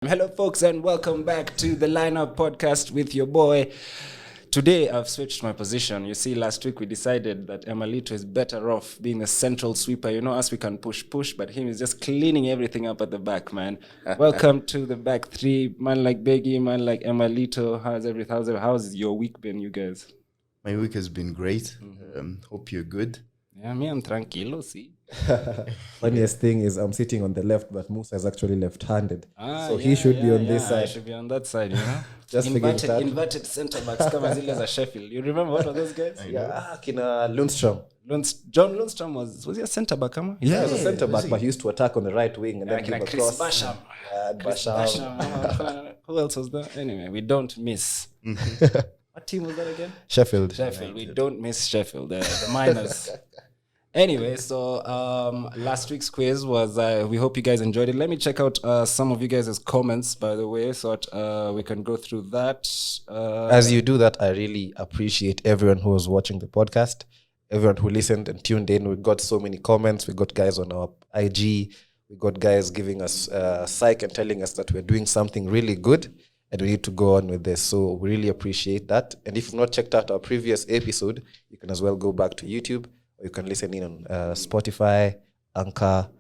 Hello, folks, and welcome back to the Lineup Podcast with your boy. Today, I've switched my position. You see, last week we decided that Emalito is better off being a central sweeper. You know, us, we can push, but him is just cleaning everything up at the back, man. Welcome to the back three. Man like Beggy, man like Emalito. How's your week been, you guys? My week has been great. Hope you're good. Yeah, me, I'm tranquilo, see. Funniest thing is I'm sitting on the left, but Musa is actually left-handed. So he should be on this side. I should be on that side, you know. Just inverted center backs, kama zile za Sheffield. You remember what were those guys? Kina Lundstrom. John Lundstrom was he a center back, kama? Yeah, he was a center back, but he used to attack on the right wing and then give a Chris cross. Basham. Chris Basham. Who else was there? Anyway, we don't miss. What team was that again? Sheffield. We don't miss Sheffield. The miners. Anyway, so last week's quiz was, we hope you guys enjoyed it. Let me check out some of you guys' comments, by the way, so that we can go through that. As you do that, I really appreciate everyone who was watching the podcast, everyone who listened and tuned in. We got so many comments. We got guys on our IG. We got guys giving us psych and telling us that we're doing something really good and we need to go on with this. So we really appreciate that. And if you've not checked out our previous episode, you can as well go back to YouTube. You can listen in on Spotify, Anchor.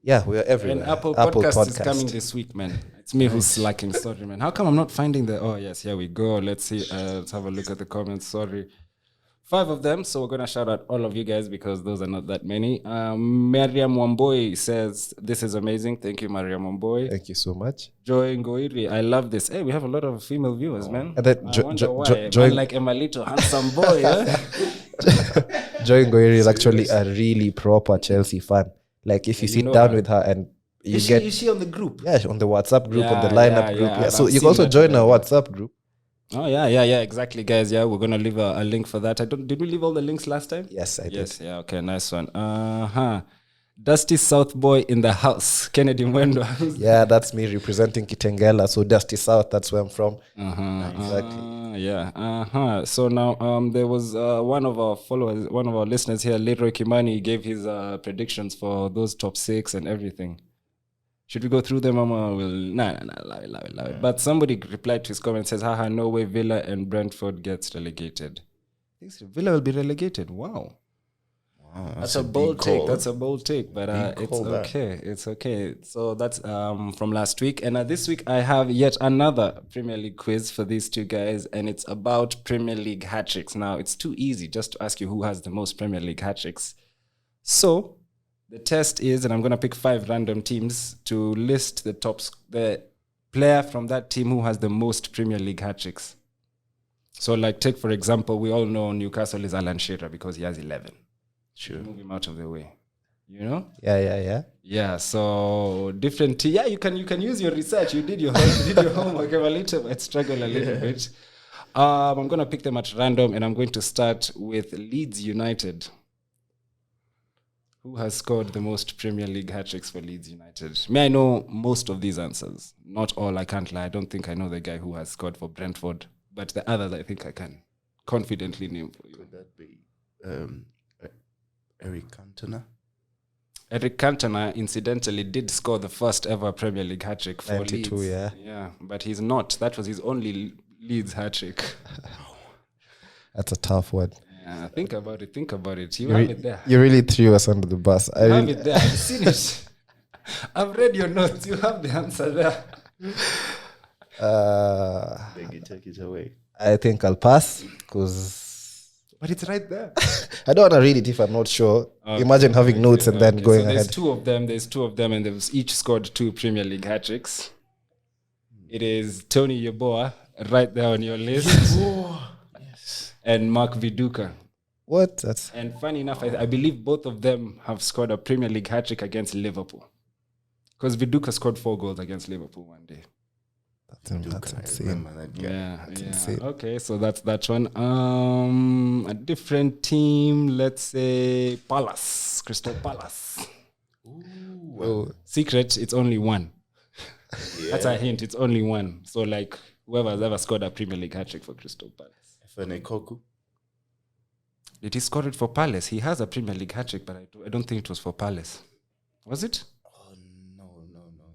Yeah, we are everywhere. And Apple Podcast is coming this week, man. It's me who's slacking. Sorry, man. How come I'm not finding the... Oh, yes, here we go. Let's see. Let's have a look at the comments. Sorry. 5 of them. So we're going to shout out all of you guys because those are not that many. Mariam Wamboy says, this is amazing. Thank you, Mariam Wamboy. Thank you so much. Joy Ngoiri, I love this. Hey, we have a lot of female viewers, man. And then I wonder why. Man like Emalito, handsome boy, Joy Ngoiri is actually a really proper Chelsea fan. Like if you sit down with her and you is she on the group? Yeah, on the WhatsApp group, on the lineup group. Yeah. So you can also join our WhatsApp group. Oh, yeah, exactly, guys. Yeah, we're going to leave a link for that. Did we leave all the links last time? Yes, I did. Yeah, okay, nice one. Dusty South boy in the house. Kennedy Mwendo. Yeah, that's me representing Kitengela. So Dusty South, that's where I'm from. Exactly. So now there was one of our followers, one of our listeners here, Leroy Kimani, gave his predictions for those top 6 and everything. Should we go through them, Mama? Allow it. But somebody replied to his comment, says, haha, no way Villa and Brentford gets relegated. Villa will be relegated. Wow, that's a bold take. That's a bold take, but it's okay. It's okay. So that's from last week. And this week I have yet another Premier League quiz for these two guys, and it's about Premier League hat-tricks. Now, it's too easy just to ask you who has the most Premier League hat-tricks. So the test is, and I'm going to pick 5 random teams to list the player from that team who has the most Premier League hat-tricks. So, like, take, for example, we all know Newcastle is Alan Shearer because he has 11. Sure. Move him out of the way. You know? Yeah. Yeah, so different team. Yeah, you can use your research. You did your homework. Emalito might struggle a little bit. I'm going to pick them at random, and I'm going to start with Leeds United. Who has scored the most Premier League hat-tricks for Leeds United? May I know most of these answers? Not all, I can't lie. I don't think I know the guy who has scored for Brentford. But the others, I think I can confidently name for you. Could that be Eric Cantona? Eric Cantona, incidentally, did score the first ever Premier League hat-trick for 92, Leeds. Yeah, but he's not. That was his only Leeds hat-trick. That's a tough one. Yeah, think about it. You have it there. You really threw us under the bus. You have it there. I've seen it. I've read your notes. You have the answer there. Beggy, take it away. I think I'll pass because... But it's right there. I don't want to read it if I'm not sure. Imagine having notes and then going ahead. There's two of them, and they've each scored 2 Premier League hat-tricks. It is Tony Yeboah, right there on your list. Yes. And Mark Viduka. What? And funny enough, I believe both of them have scored a Premier League hat-trick against Liverpool. Because Viduka scored 4 goals against Liverpool one day. That's insane. Yeah. Insane. Okay, so that's that one. A different team, let's say Crystal Palace. Well, Secret, it's only 1. yeah. That's a hint, it's only 1. So like whoever's ever scored a Premier League hat-trick for Crystal Palace. Koku. Did he score it for Palace? He has a Premier League hat-trick, but I don't think it was for Palace. Was it? Oh, no,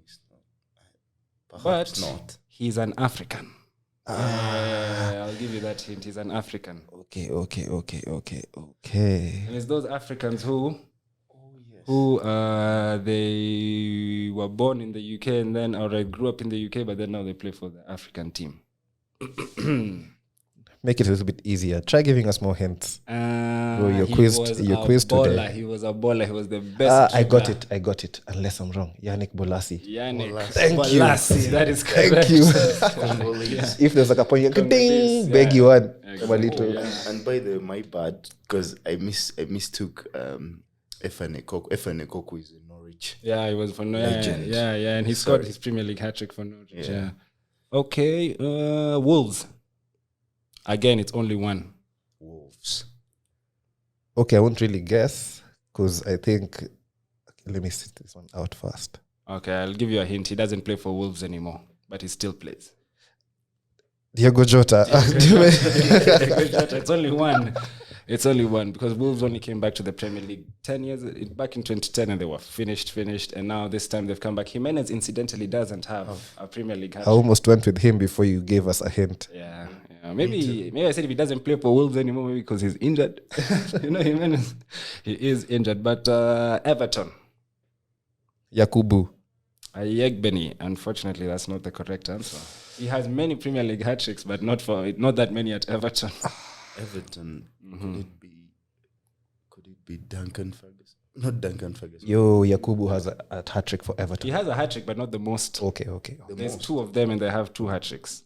it's not. but not. he's an African. I'll give you that hint. He's an African. Okay. And it's those Africans who they were born in the UK and then or grew up in the UK, but then now they play for the African team. Make it a little bit easier. Try giving us more hints. Bro, you're He quizzed baller. today. He was a baller. He was the best. I got it. Unless I'm wrong. Yannick Bolasie. Yannick Thank you. Bolasie. That is correct. Thank you. If there's like a point, ding, Congolese, Beggy one. Exactly. Emalito. Yeah. And by the way, my bad, because I mistook FN is in Norwich. Yeah, he was for Legend. Yeah, and he scored his Premier League hat-trick for Norwich. Yeah. Okay, Wolves. Again, it's only one. Wolves. Okay, I won't really guess because I think. Let me sit this one out first. Okay, I'll give you a hint. He doesn't play for Wolves anymore, but he still plays. Diego Jota. It's only one. It's only one because Wolves only came back to the Premier League 10 years back in 2010 and they were finished. And now this time they've come back. Jimenez incidentally doesn't have a Premier League hat. I almost went with him before you gave us a hint. Yeah. Maybe I said if he doesn't play for Wolves anymore, maybe because he's injured. Jimenez, he is injured. But Everton. Yakubu. Ayegbeni. Unfortunately, that's not the correct answer. He has many Premier League hat-tricks, but not that many at Everton. Everton. Could it be Duncan Ferguson? Not Duncan Ferguson. Yakubu has a hat-trick for Everton. He has a hat-trick, but not the most. Okay. There's two of them, and they have two hat-tricks.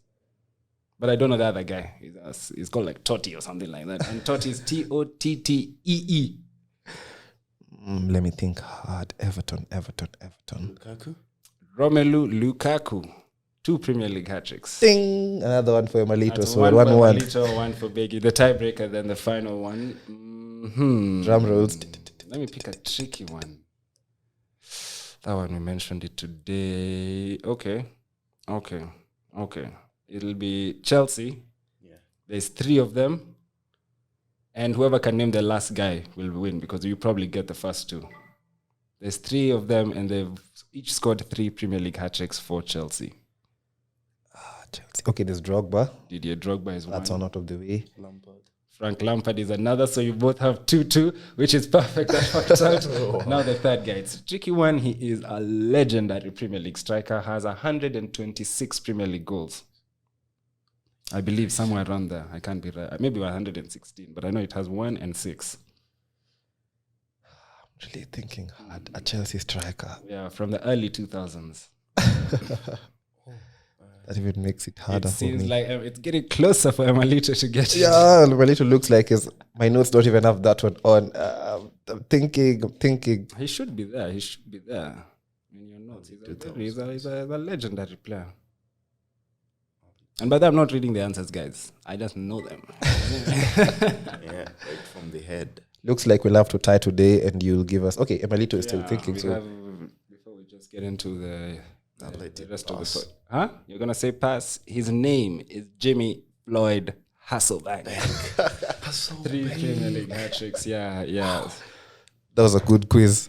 But I don't know the other guy. He's called like Totti or something like that. And Totti is Tottee. Let me think hard. Everton. Lukaku? Romelu Lukaku. 2 Premier League hat-tricks. Ding! Another one for Emalito. That's So 1 1-1. for Emalito, 1 for Beggy. The tiebreaker, then the final one. Drum rolls. Let me pick a tricky one. That one, we mentioned it today. Okay. It'll be Chelsea. Yeah. There's 3 of them. And whoever can name the last guy will win because you probably get the first 2. There's 3 of them and they've each scored 3 Premier League hat-tricks for Chelsea. Chelsea. Okay, there's Drogba. Didier Drogba is That's one out of the way. Frank Lampard is another, so you both have 2-2, which is perfect. That works out. Now the third guy. It's a tricky one. He is a legendary Premier League striker, has 126 Premier League goals. I believe somewhere around there. I can't be right. Maybe 116, but I know it has 1 and 6. I'm really thinking hard. A Chelsea striker. Yeah, from the early 2000s. That even makes it harder It for seems me. like it's getting closer for Emalito to get it. Yeah, Emalito looks like my notes don't even have that one on. I'm thinking. He should be there. In your notes. He's a legendary player. And by that, I'm not reading the answers, guys. I just know them. Yeah, right from the head. Looks like we'll have to tie today and you'll give us... Okay, Emalito is still thinking. Before we just get into the rest of the pass. thought. Huh? You're going to say pass. His name is Jimmy Floyd Hasselbank. 3 Premier League hat-tricks. Yeah. That was a good quiz.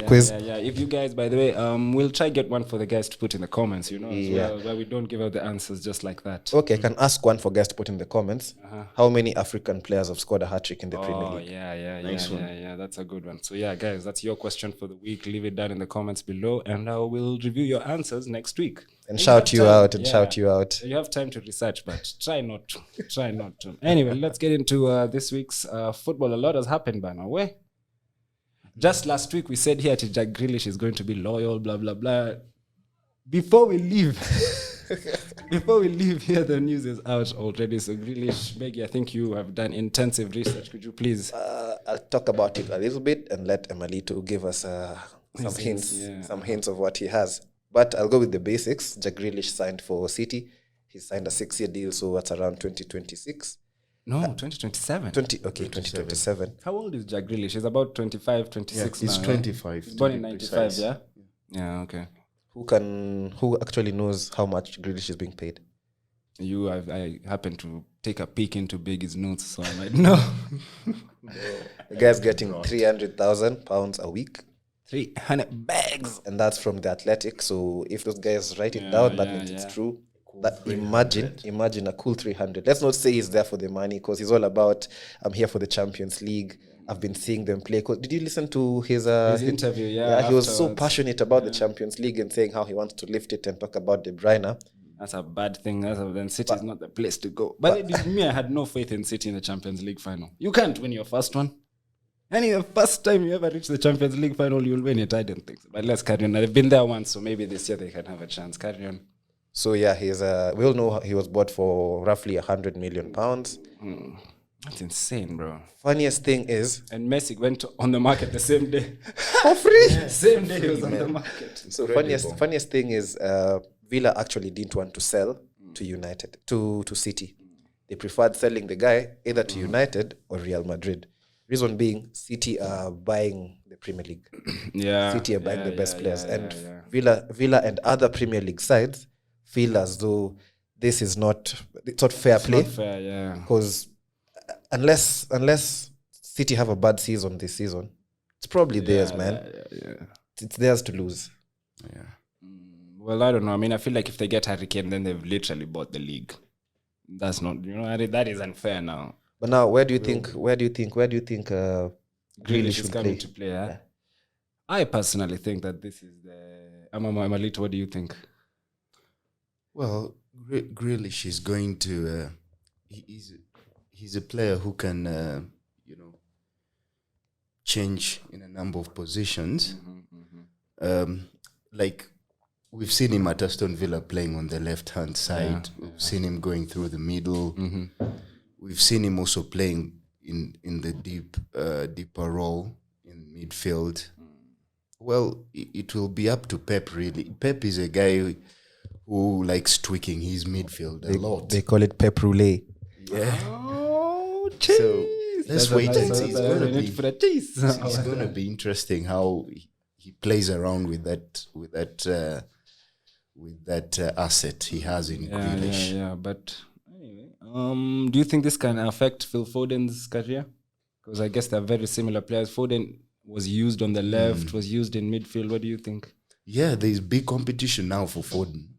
Quiz. Yeah. If you guys, by the way, we'll try get one for the guys to put in the comments, as well, where we don't give out the answers just like that. Okay, I can ask one for guys to put in the comments. How many African players have scored a hat-trick in the Premier League? Yeah, that's a good one. So yeah, guys, that's your question for the week. Leave it down in the comments below, and I will review your answers next week. And shout you out. You have time to research, but try not to. Anyway, let's get into this week's football. A lot has happened by now. Where? Just last week, we said here that Jack Grealish is going to be loyal, blah, blah, blah. Before we leave here, the news is out already. So Grealish, Beggy, I think you have done intensive research. Could you please? I'll talk about it a little bit and let Emalito give us some hints of what he has. But I'll go with the basics. Jack Grealish signed for City. He signed a 6-year deal, so that's around 2026. No, 2027. 2027. How old is Jack Grealish? He's about 25, 26 he's now. 25. He's born in 95, yeah? Yeah, okay. Who actually knows how much Grealish is being paid? I happen to take a peek into Biggie's notes, so I might know. The guy's getting £300,000 a week. 300 bags. And that's from the Athletic. So if those guys write it down, that means it's true. That imagine a cool 300. Let's not say he's there for the money, because he's all about, I'm here for the Champions League. I've been seeing them play. Did you listen to his interview? Yeah, he was so passionate about the Champions League and saying how he wants to lift it and talk about De Bruyne. That's a bad thing. Then City is not the place to go. But me, I had no faith in City in the Champions League final. You can't win your first one. Any the first time you ever reach the Champions League final, you'll win it. I don't think so. But let's carry on. They've been there once, so maybe this year they can have a chance. Carry on. So yeah, he's we all know he was bought for roughly £100 million. That's insane, bro. Funniest thing is, and Messi went on the market the same day for free. Same day he was on the market. So funniest thing is, Villa actually didn't want to sell to United to City. They preferred selling the guy either to United or Real Madrid. Reason being, City are buying the Premier League. City are buying the best players, and Villa and other Premier League sides feel as though it's not fair play. Not fair, yeah. Because unless City have a bad season this season, it's probably theirs, man. It's theirs to lose. Yeah. Well, I don't know. I mean, I feel like if they get Harry Kane, then they've literally bought the league. That's not, that is unfair now. But now, where do you think Grealish is coming to play? Yeah? I personally think that this is the Emalito. What do you think? Well, Grealish is going to. He's a player who can, change in a number of positions. Like we've seen him at Aston Villa playing on the left-hand side. We've seen him going through the middle. We've seen him also playing in the deeper role in midfield. Well, it will be up to Pep, really. Pep is a guy who likes tweaking his midfield a lot. They call it Pep Roulette. Yeah. Oh, so let's wait and see. It's going to be interesting how he plays around with that asset he has in Grealish. Yeah. But anyway, do you think this can affect Phil Foden's career? Because I guess they're very similar players. Foden was used on the left, was used in midfield. What do you think? Yeah, there's big competition now for Foden.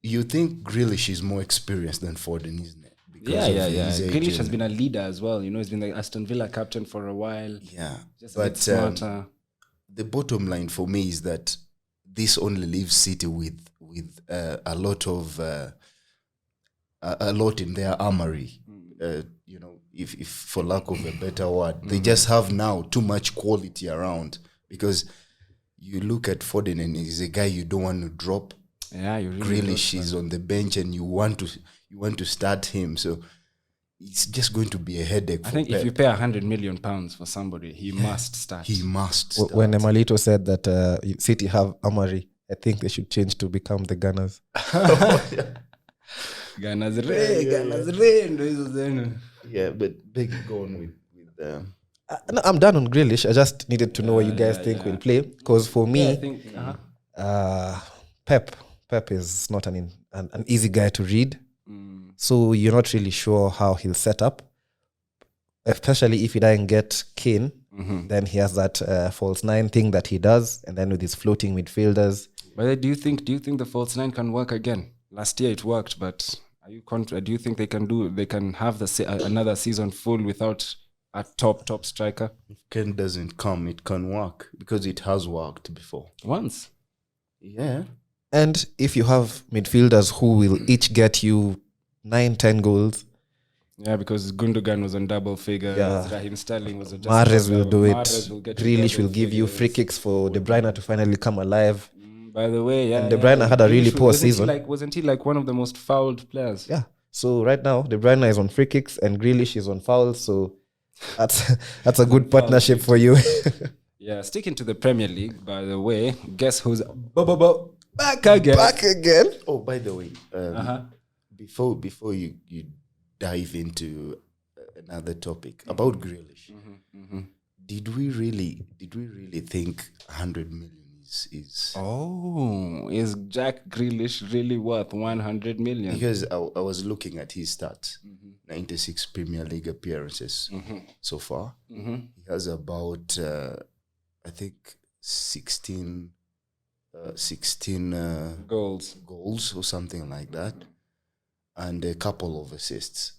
You think Grealish is more experienced than Foden, isn't it? Because Grealish has been a leader as well. He's been the Aston Villa captain for a while. Yeah, just a bit smarter. The bottom line for me is that this only leaves City with a lot in their armory. If for lack of a better word, they just have now too much quality around. Because you look at Foden and he's a guy you don't want to drop. Yeah, you really Grealish is on the bench and you want to start him. So it's just going to be a headache. I think if you pay £100 million for somebody, he must start. He must start. When Emalito said that City have armory, I think they should change to become the Gunners. Gunners rain. Yeah, but Beggy go on with no, I'm done on Grealish. I just needed to know what you guys think will play. Because for me, I think, Pep is not an easy guy to read. So you're not really sure how he'll set up. Especially if he doesn't get Kane, then he has that false nine thing that he does, and then with his floating midfielders. But do you think the false nine can work again? Last year it worked, but are you do you think they can have another season full without a top striker? If Kane doesn't come, it can work because it has worked before. Once. Yeah. And if you have midfielders who will each get you 9-10 goals. Yeah, because Gundogan was on double figures. Raheem Sterling was just Mahrez will do it. Grealish will give you free kicks for De Bruyne to finally come alive. By the way, and De Bruyne had a really poor season. Wasn't he like one of the most fouled players? Yeah. So right now, De Bruyne is on free kicks and Grealish is on fouls. So that's a good partnership for you. Yeah, sticking to the Premier League, by the way, guess who's back again? Back again? Oh, by the way, before you dive into another topic about Grealish, did we really think 100 million Is Jack Grealish really worth 100 million? Because I was looking at his stats, 96 Premier League appearances so far. He has about, I think, 16 Goals. goals or something like that, and a couple of assists.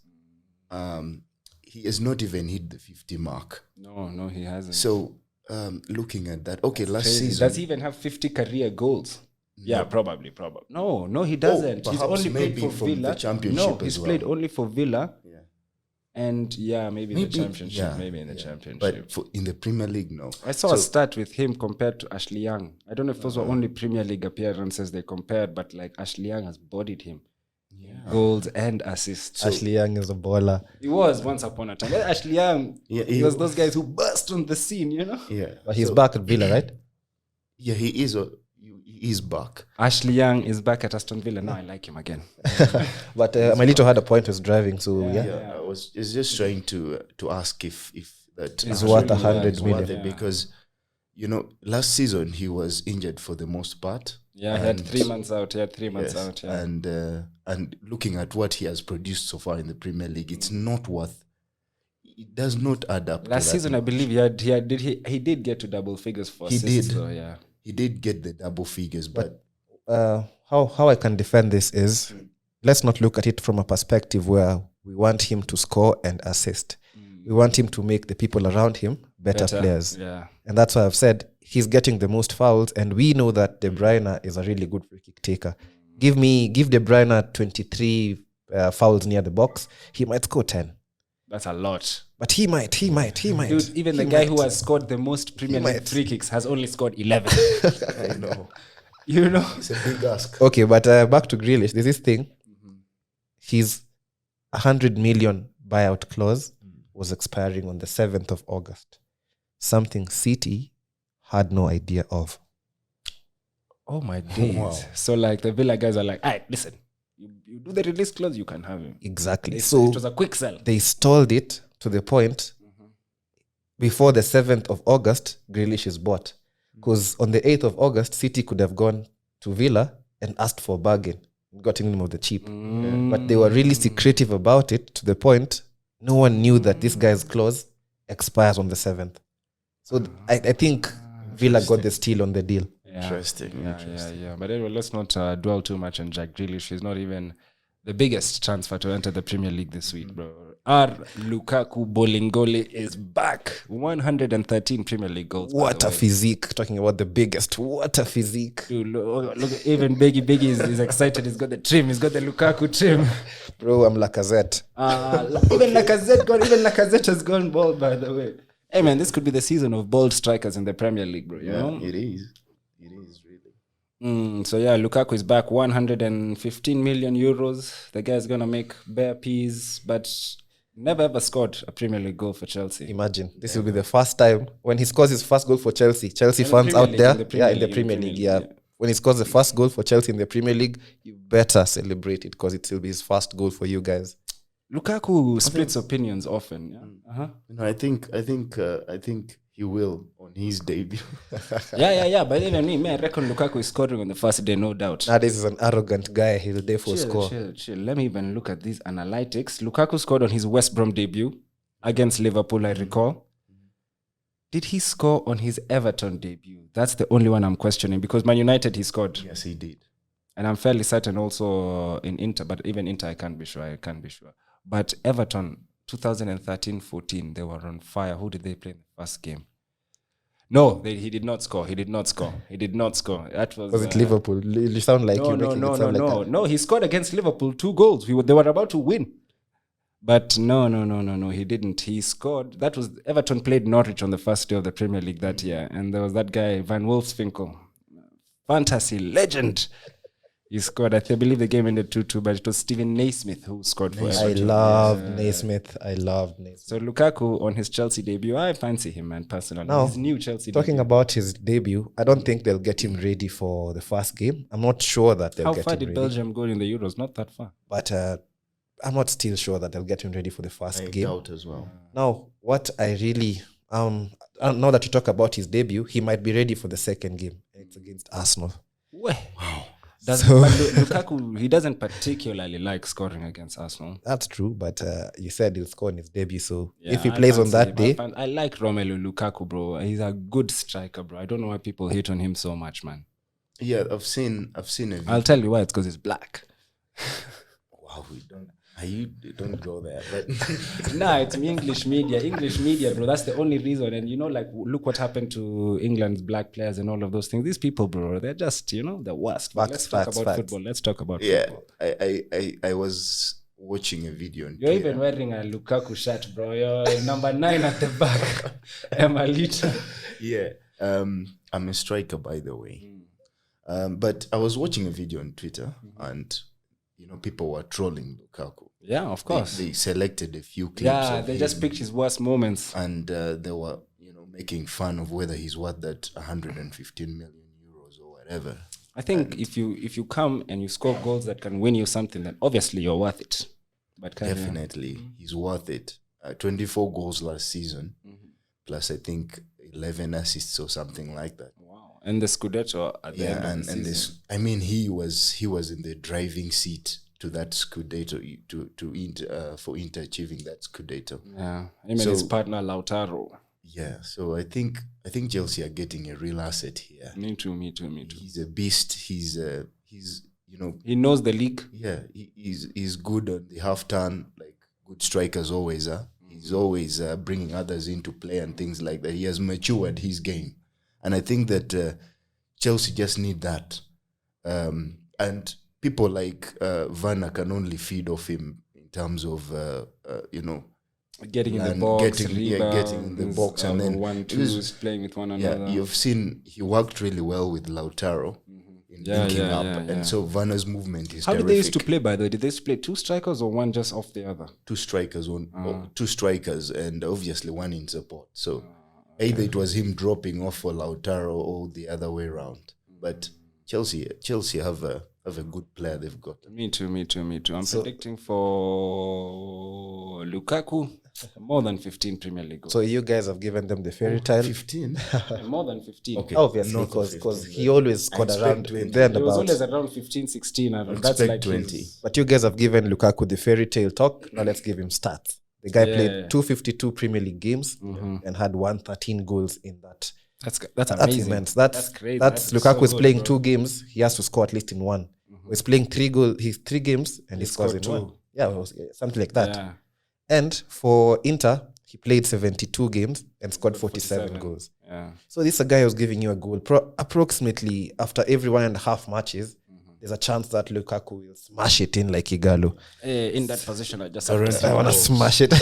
He has not even hit the 50 mark. No, he hasn't. So, looking at that, okay, last Crazy. season. Does he even have 50 career goals? Yeah, probably. No, he doesn't. He's perhaps only played maybe for from Villa. the championship No, as he's well. played only for Villa. Yeah. And maybe the championship. Maybe in the championship. But in the Premier League, no. I saw a stat with him compared to Ashley Young. I don't know if those were only Premier League appearances they compared, but like Ashley Young has bodied him. Goals and assists. Ashley Young is a baller. He was once upon a time. Ashley Young, he was those guys who burst on the scene, you know? Yeah. But he's back at Villa, right? Yeah, he is back. Ashley Young is back at Aston Villa. Now I like him again. But Emalito had a point was driving, so Yeah. I was just trying to ask if that He's worth really 100 is million. worth it, because last season he was injured for the most part. Yeah, he had 3 months out. Yes, And looking at what he has produced so far in the Premier League, it's not worth. It does not add up. Last season, I believe he did get to double figures for He assists. did. So, yeah. He did get the double figures, but how I can defend this is, let's not look at it from a perspective where we want him to score and assist. We want him to make the people around him better players. Yeah. And that's why I've said he's getting the most fouls, and we know that De Bruyne is a really good free kick taker. Give De Bruyne 23 fouls near the box, he might score 10. That's a lot. But he might. Dude, even the guy who has scored the most Premier League free kicks has only scored 11. I know It's a big ask. Okay, but back to Grealish. There's this thing. His 100 million buyout clause was expiring on the 7th of August. Something City had no idea of. Oh my days. Wow. So like the Villa guys are like, all right, listen, you do the release clause, you can have him. Exactly. It So was a quick sell. they stalled it to the point before the 7th of August, Grealish is bought. Because on the 8th of August, City could have gone to Villa and asked for a bargain, gotten him of the cheap. But they were really secretive about it to the point no one knew that this guy's clause expires on the 7th. So I think Villa got the steal on the deal. Yeah. Interesting. Yeah. But anyway, let's not dwell too much on Jack Grealish. He's not even the biggest transfer to enter the Premier League this week, bro. Our Lukaku Bolingoli is back. 113 Premier League goals. What a physique. Talking about the biggest. What a physique. Dude, look, even Beggy is excited. He's got the trim. He's got the Lukaku trim. Bro, I'm Lacazette. Even Lacazette has gone bald, by the way. Hey, man, this could be the season of bold strikers in the Premier League, bro. You know? It is. It is really. So yeah, Lukaku is back, 115 million euros. The guy's gonna make bare peas, but never ever scored a Premier League goal for Chelsea. Imagine this will be the first time when he scores his first goal for Chelsea. Chelsea fans out there, in the Premier League. Yeah. When he scores the first goal for Chelsea in the Premier League, you better celebrate it because it will be his first goal for you guys. Lukaku splits opinions often. Yeah. I think he will on his debut. yeah. But even me, I reckon Lukaku is scoring on the first day, no doubt. Now this is an arrogant guy. He'll therefore score. Chill. Let me even look at these analytics. Lukaku scored on his West Brom debut against Liverpool, I recall. Did he score on his Everton debut? That's the only one I'm questioning because Man United he scored. Yes, he did. And I'm fairly certain also in Inter, but even Inter I can't be sure. But Everton, 2013-14, they were on fire. Who did they play in the first game? No, he did not score. That was it Liverpool? You sound like you're making it sound like that. No, he scored against Liverpool 2 goals. They were about to win. But no, he didn't. He scored. That was Everton played Norwich on the first day of the Premier League that year. And there was that guy, Van Wolfswinkel, fantasy legend. He scored. I believe the game ended 2-2, but it was Steven Naismith who scored for Everton. I loved Naismith. So Lukaku on his Chelsea debut, I fancy him, man, personally. Now, his new Chelsea talking debut. about his debut, I don't think they'll get him ready for the first game. I'm not sure that they'll get him ready. How far did Belgium go in the Euros? Not that far. But I'm not still sure that they'll get him ready for the first game. I doubt as well. Now, what I really... now that you talk about his debut, he might be ready for the second game. It's against Arsenal. Wow. But Lukaku, he doesn't particularly like scoring against Arsenal. That's true, but you said he'll score in his debut, so Yeah, if he I plays on fancy that day, him. I like Romelu Lukaku, bro. He's a good striker, bro. I don't know why people hate on him so much, man. Yeah, I've seen a video. I'll tell you why. It's because he's black. Wow, you don't go there, but Nah, it's English media, bro. That's the only reason. And like, look what happened to England's black players and all of those things. These people, bro, they're just the worst. But let's talk about football. Let's talk about football. I was watching a video. You're even wearing a Lukaku shirt, bro. You're number 9 at the back. Emalito. Yeah, I'm a striker, by the way. But I was watching a video on Twitter, and people were trolling Lukaku. Yeah, of course. They selected a few clips. Yeah, they just picked his worst moments, and they were making fun of whether he's worth that 115 million euros or whatever. I think if you come and you score goals that can win you something, then obviously you're worth it. But definitely, he's worth it. 24 goals last season, plus I think 11 assists or something like that. Wow! And the Scudetto at the end of the season. This, I mean, he was in the driving seat to that Scudetto for Inter achieving that Scudetto. Yeah, him and his partner Lautaro. Yeah, so I think Chelsea are getting a real asset here. Me too. He's a beast. He's he knows the league. Yeah, he's good on the half turn, like good strikers always are. He's always bringing others into play and things like that. He has matured his game, and I think that Chelsea just need that. And people like Werner can only feed off him in terms of getting in the box, getting in the box, and then 1-2s, playing with one another. Yeah, you've seen he worked really well with Lautaro in linking up, and so Werner's movement is. How terrific. did they used to play, by the way? Did they used to play 2 strikers or one just off the other? 2 strikers, two strikers, and obviously one in support. So either it was him dropping off for Lautaro or the other way around. But Chelsea have a good player they've got. Me too. I'm predicting for Lukaku more than 15 Premier League goals. So you guys have given them the fairy tale. 15? More than 15. Okay. Obviously, because he always scored around 20. There and He was about. always around 15, 16. That's like 20. But you guys have given Lukaku the fairy tale talk. Now let's give him stats. The guy played 252 Premier League games and had 113 goals in that. That's amazing. Immense. That's great. That's Lukaku is playing 2 games. He has to score at least in 1. He's playing 3 games and he scores in 1. Yeah, something like that. Yeah. And for Inter, he played 72 games and scored 47 goals. Yeah. So this is a guy who's giving you a goal approximately after every 1.5 matches. There's a chance that Lukaku will smash it in like Igalo. In that position, I just I want to smash it.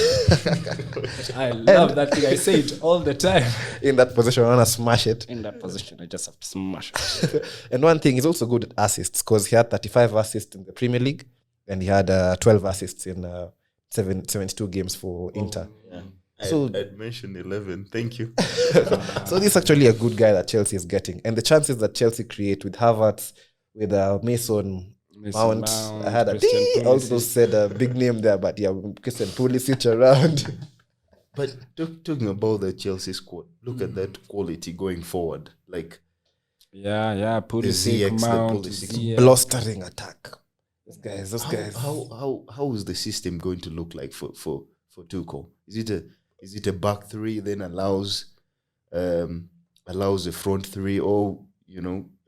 I love that thing. I say it all the time. In that position, I want to smash it. In that position, I just have to smash it. And one thing, he's also good at assists because he had 35 assists in the Premier League and he had 12 assists in 72 games for Inter. Yeah. So I'd mentioned 11. Thank you. So this is actually a good guy that Chelsea is getting. And the chances that Chelsea create with Havertz, with Mason Mount. I had I also said a big name there, but yeah, Christian Pulisic around. But talking about the Chelsea squad, look at that quality going forward. Like, Pulisic, Mount, blustering attack. Those guys. How is the system going to look like for Tuchel? Is it a back 3 then allows a front 3, or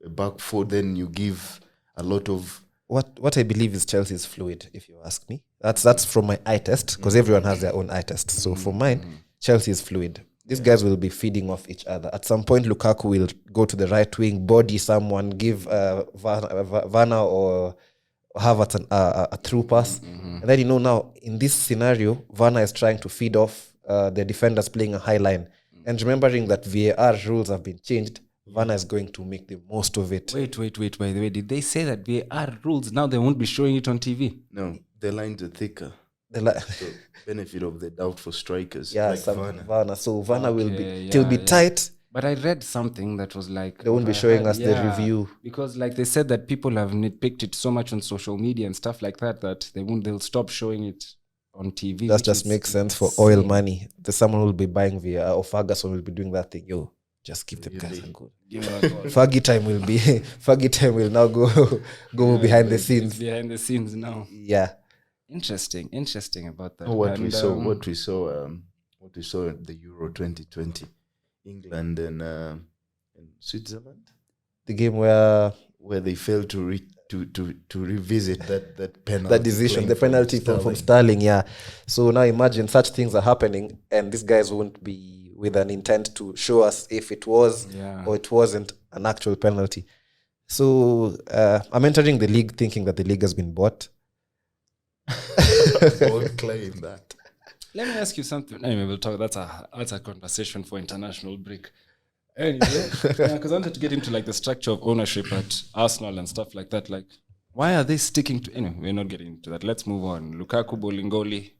a back 4, then you give a lot of... What I believe is Chelsea is fluid, if you ask me. That's from my eye test, because everyone has their own eye test. So for mine, Chelsea is fluid. These guys will be feeding off each other. At some point, Lukaku will go to the right wing, body someone, give Werner or Havertz a through pass. And then, now, in this scenario, Werner is trying to feed off the defenders playing a high line. And remembering that VAR rules have been changed, Werner is going to make the most of it. Wait. By the way, did they say that VAR rules, now they won't be showing it on TV? No, the lines are thicker. So benefit of the doubt for strikers. Yeah, like Werner. So Werner will be tight. But I read something that was like... They won't be showing us the review. Because they said that people have nitpicked it so much on social media and stuff like that they'll stop showing it on TV. That just makes sense for oil money. Someone will be buying VAR, or Ferguson will be doing that thing. Just give them guys a goal. Give him a call. Fergie time will now go behind the scenes. Behind the scenes now. Yeah. Interesting about that. What we saw at the Euro 2020, England and Switzerland, The game where they failed to revisit that penalty, that decision, the penalty from Sterling. Yeah. So now imagine such things are happening, and these guys won't be with an intent to show us if it was or it wasn't an actual penalty. So I'm entering the league thinking that the league has been bought. Don't claim that. Let me ask you something. Anyway, we'll talk. That's a conversation for international break. Anyway, because I wanted to get into like the structure of ownership at Arsenal and stuff like that. Like, why are they sticking to? Anyway, we're not getting into that. Let's move on. Lukaku, Bolingoli.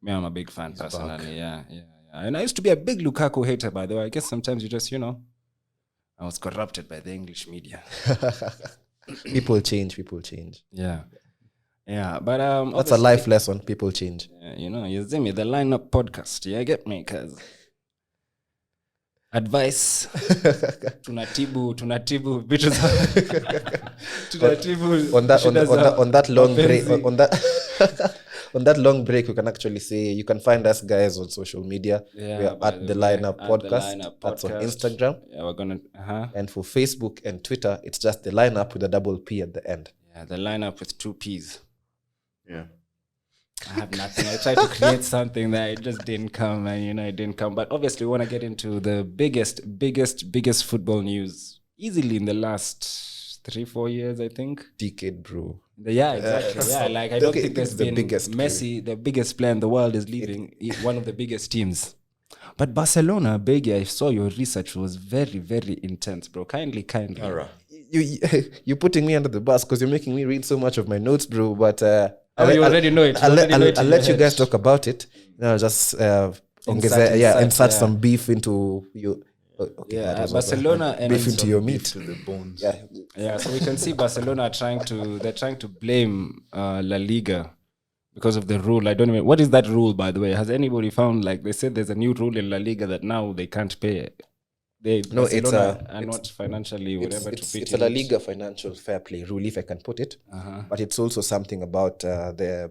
Me, I'm a big fan personally. Yeah. And I used to be a big Lukaku hater, by the way. I guess sometimes you just, I was corrupted by the English media. People change. Yeah. But that's a life lesson. People change. You see me, the lineup podcast. Yeah, get me, cause advice. tunatibu vitu za tunatibu on that long break on that long break, we can actually say you can find us guys on social media. We are at the lineup podcast. That's on Instagram. Yeah, we're gonna and for Facebook and Twitter, it's just the lineup with a double P at the end. Yeah, the lineup with 2 P's. Yeah. I have nothing. I tried to create something that it just didn't come, and it didn't come. But obviously, we want to get into the biggest football news easily in the last 3-4 years, I think. Decade, bro. Yeah, exactly. Like I don't think there's been Messi, the biggest player in the world, is leaving one of the biggest teams. But Barcelona, Beggy, I saw your research was very, very intense, bro. Kindly. All right. You're putting me under the bus because you're making me read so much of my notes, bro. But you already know it. I'll let you guys talk about it. I'll just insert some beef into you. Okay, Barcelona and beef into your meat to the bones. Yeah. So we can see Barcelona are trying to blame La Liga because of the rule. I don't even. What is that rule, by the way? Has anybody found? Like they said, there's a new rule in La Liga that now they can't pay. Barcelona are not financially whatever to fit. It's a La Liga financial fair play rule, if I can put it. But it's also something about the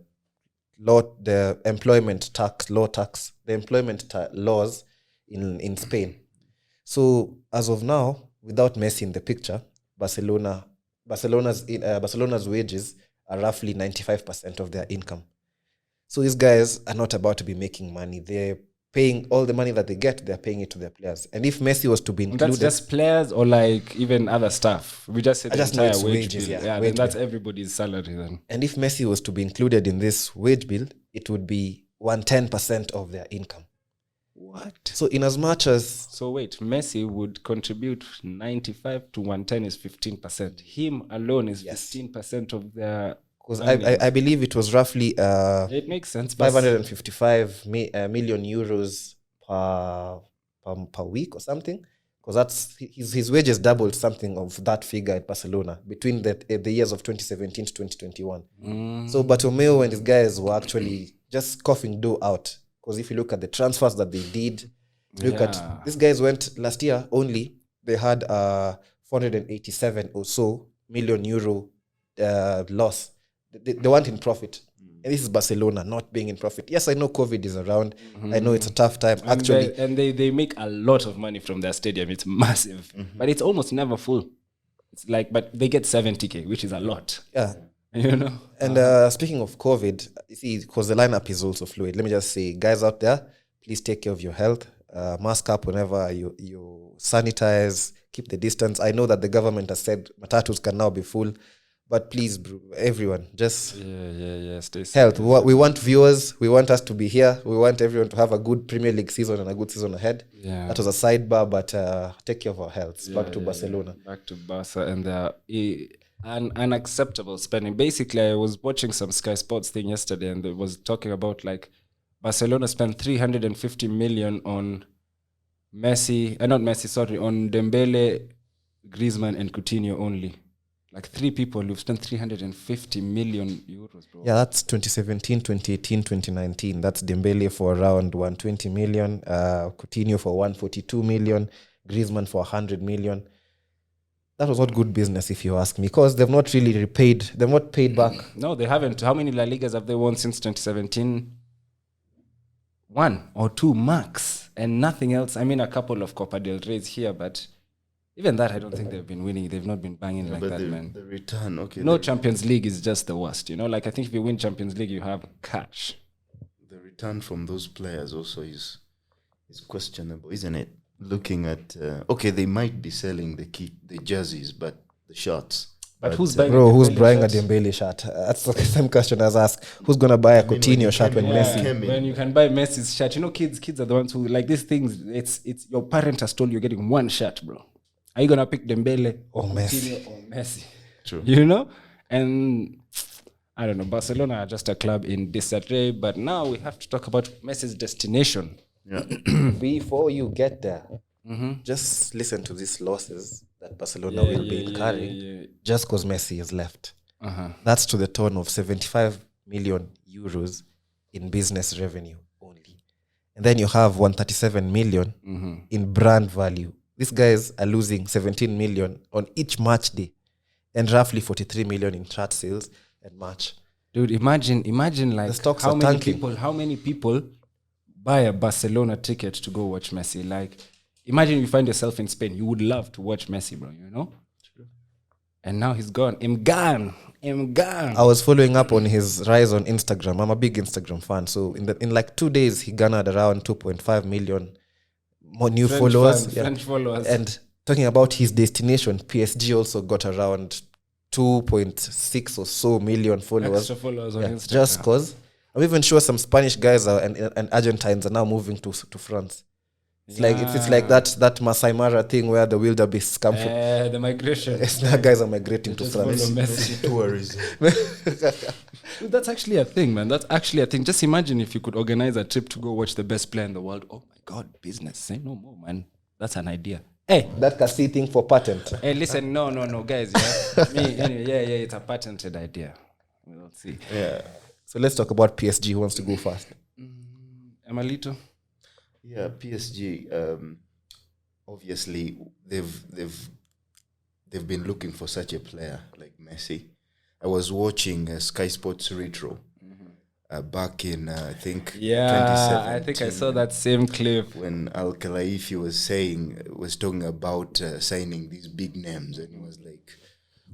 employment laws in Spain. So as of now, without Messi in the picture, Barcelona's wages are roughly 95% of their income. So these guys are not about to be making money. They're paying all the money that they get, they're paying it to their players. And if Messi was to be included... That's just players or like even other staff? We just said the entire wage wages, bill. yeah, then that's everybody's salary then. And if Messi was to be included in this wage bill, it would be 110% of their income. What? So in as much as... So wait, Messi would contribute 95 to 110 is 15%. Him alone is 15% of their... Because I believe it was roughly it makes sense, 555 million euros per week or something. Because that's his wages doubled something of that figure at Barcelona between the years of 2017 to 2021. So Bartomeu and his guys were actually just coughing dough out. Because if you look at the transfers that they did, look at these guys went last year only. They had 487 or so million euro loss. They weren't in profit. And this is Barcelona not being in profit. Yes, I know COVID is around. I know it's a tough time. And they make a lot of money from their stadium. It's massive. But it's almost never full. It's like, but they get 70K, which is a lot. Yeah. And speaking of COVID, you see, because the lineup is also fluid. Let me just say, guys out there, please take care of your health. Mask up whenever you sanitize. Keep the distance. I know that the government has said matatus can now be full. But please, bro, everyone, just stay safe. Health. We want viewers. We want us to be here. We want everyone to have a good Premier League season and a good season ahead. Yeah. That was a sidebar, but take care of our health. Back to Barcelona. Back to Barca and an unacceptable spending. Basically, I was watching some Sky Sports thing yesterday, and it was talking about like Barcelona spent 350 million on on Dembele, Griezmann, and Coutinho only. Like 3 people who've spent 350 million euros, bro. Yeah, that's 2017, 2018, 2019. That's Dembele for around 120 million, Coutinho for 142 million, Griezmann for 100 million. That was not good business, if you ask me, because they've not really repaid. They've not paid back. No, they haven't. How many La Ligas have they won since 2017? 1 or 2 max, and nothing else. I mean, a couple of Copa del Rey's here, but even that, I don't think they've been winning. They've not been banging like that, man. The return, okay. No, Champions League is just the worst, you know? Like, I think if you win Champions League, you have cash. The return from those players also is questionable, isn't it? Looking at, okay, they might be selling the jerseys, but the shirts. But who's buying who's Dembele buying a shirt? Dembele shirt? That's the same question I was asked. Who's going to buy a Coutinho shirt when Messi? When you can buy Messi's shirt. You know, kids are the ones who, like these things, it's your parent has told you you're getting one shirt, bro. Are you going to pick Dembele or Coutinho or Messi? True. You know? And I don't know, Barcelona are just a club in disarray, but now we have to talk about Messi's destination. Yeah. Before you get there, just listen to these losses that Barcelona will be incurring just because Messi is left. That's to the tune of 75 million euros in business revenue only. And then you have 137 million in brand value. These guys are losing 17 million on each match day and roughly 43 million in shirt sales and match. Dude, imagine like The stocks how are many tanking. people buy a Barcelona ticket to go watch Messi. Like, imagine you find yourself in Spain. You would love to watch Messi, bro, you know? True. And now he's gone. I'm gone. I was following up on his rise on Instagram. I'm a big Instagram fan. So in like 2 days, he garnered around 2.5 million more new followers. French followers. And talking about his destination, PSG also got around 2.6 or so million followers. Extra followers on Instagram. Just because. I'm even sure some Spanish guys and Argentines are now moving to France. It's like that Masai Mara thing where the wildebeests come from. The migration. Now guys are migrating to Just France. follow Messi. Tourism. Dude, that's actually a thing, man. That's actually a thing. Just imagine if you could organize a trip to go watch the best player in the world. Oh my God, business. Say no more, man. That's an idea. Hey, That Cassie thing for patent. hey, listen, no, guys. Anyway, it's a patented idea. We'll see. Yeah. So let's talk about PSG. Who wants to go first? Emalito. Yeah, PSG. Obviously, they've been looking for such a player like Messi. I was watching Sky Sports Retro back in I think 2017. I think I saw that same clip. When Al Khelaifi was talking about signing these big names, and he was like,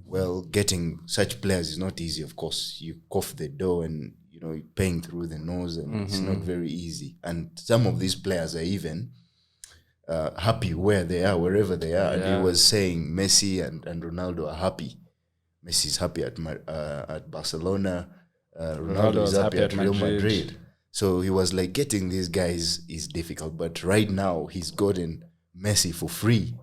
well, getting such players is not easy. Of course, you cough the door and you're paying through the nose, and it's not very easy. And some of these players are even happy where they are, wherever they are. And he was saying Messi and Ronaldo are happy. Messi's happy at Barcelona. Ronaldo is happy at Real Madrid. So he was like, getting these guys is difficult. But right now, he's gotten Messi for free.